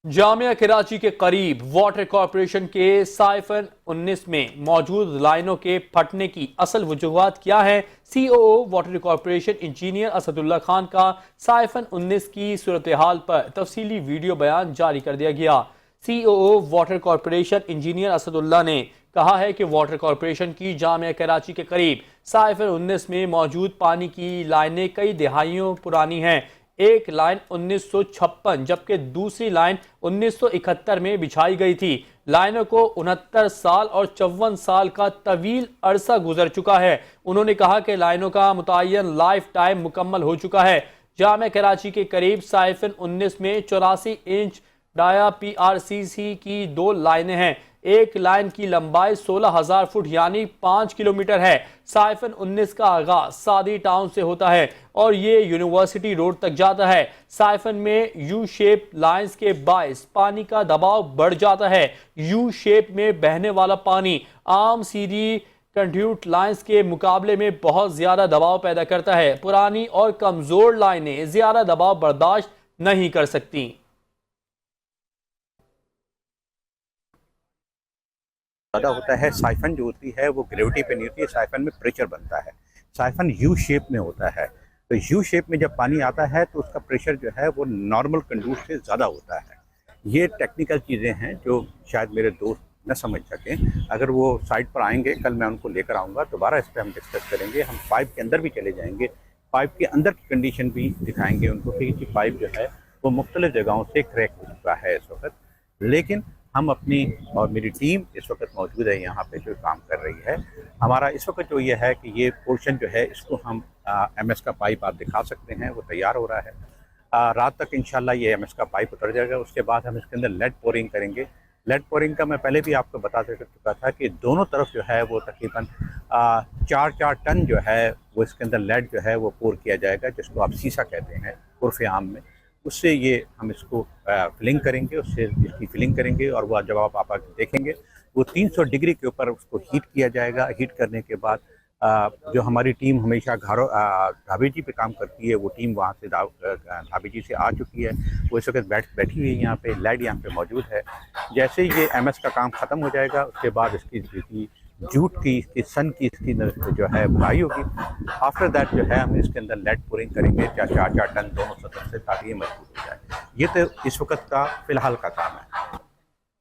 जामिया कराची के करीब water corporation के साइफन 19 में मौजूद लाइनों के फटने की असल वजूहात क्या है। COO water corporation engineer Asadullah Khan का साइफन 19 की सूरत हाल पर तफसीली वीडियो बयान जारी कर दिया गया। COO water corporation engineer Asadullah ने कहा है कि वाटर कॉरपोरेशन की जामिया कराची के करीब साइफन 19 में मौजूद पानी की लाइनें कई दहाइयों पुरानी हैं। एक लाइन 1956 जबकि दूसरी लाइन 1971 में बिछाई गई थी। लाइनों को 69 साल और 54 साल का तवील अरसा गुजर चुका है। उन्होंने कहा कि लाइनों का मुतय्यन लाइफ टाइम मुकम्मल हो चुका है। जामिया कराची के करीब साइफन 19 में 84 इंच डाया पीआरसीसी की 2 लाइनें हैं। एक लाइन की लंबाई 16,000 फुट यानी 5 किलोमीटर है। साइफन 19 का आगाज सादी टाउन से होता है और ये यूनिवर्सिटी रोड तक जाता है। साइफन में यू शेप लाइंस के बायस पानी का दबाव बढ़ जाता है। यू शेप में बहने वाला पानी आम सीधी कंड्यूट लाइंस के मुकाबले में बहुत ज्यादा दबाव पैदा करता है। पुरानी और कमजोर लाइनें ज्यादा दबाव बर्दाश्त नहीं कर सकती। ज़्यादा होता है। साइफन जो होती है वो ग्रेविटी पे नहीं होती है, साइफन में प्रेशर बनता है। साइफन यू शेप में होता है, तो यू शेप में जब पानी आता है तो उसका प्रेशर जो है वो नॉर्मल कंडूस से ज़्यादा होता है। ये टेक्निकल चीज़ें हैं जो शायद मेरे दोस्त न समझ सकें। अगर वो साइट पर आएंगे, कल मैं उनको लेकर आऊँगा, दोबारा इस पर हम डिस्कस करेंगे। हम पाइप के अंदर भी चले जाएंगे, पाइप के अंदर की कंडीशन भी दिखाएंगे उनको कि पाइप जो है वो मुख्तलिफ जगहों से क्रैक हो चुका है इस वक्त। लेकिन हम अपनी और मेरी टीम इस वक्त मौजूद है यहाँ पे जो काम कर रही है। हमारा इस वक्त जो ये है कि ये पोर्शन जो है इसको हम एमएस का पाइप आप दिखा सकते हैं, वो तैयार हो रहा है। रात तक इंशाल्लाह ये एमएस का पाइप उतर जाएगा। उसके बाद हम इसके अंदर लेड पोरिंग करेंगे। लेड पोरिंग का मैं पहले भी आपको बता चुका था कि दोनों तरफ जो है वो तकरीबन 4 टन जो है वो इसके अंदर लेड जो है वो पोर किया जाएगा, जिसको आप सीसा कहते हैं उर्फ़ आम में। उससे ये हम इसको फिलिंग करेंगे, उससे इसकी फिलिंग करेंगे और वह जब आप आके देखेंगे वो 300 डिग्री के ऊपर उसको हीट किया जाएगा। हीट करने के बाद जो हमारी टीम हमेशा ढाबे जी पे काम करती है, वो टीम वहाँ से ढाबे जी से आ चुकी है। वो इस वक्त बैठी हुई है यहाँ पे, लेड यहाँ पे मौजूद है। जैसे ही ये एमएस का काम ख़त्म हो जाएगा उसके बाद इसकी जूट की, इसकी सन की, इसकी जो है बुनाई होगी। आफ्टर दैट जो है हम इसके अंदर लेड पोरिंग करेंगे 4 टन दोनों सतह से, ताकि ये मजबूत हो जाए। ये तो इस वक्त का फ़िलहाल का काम है।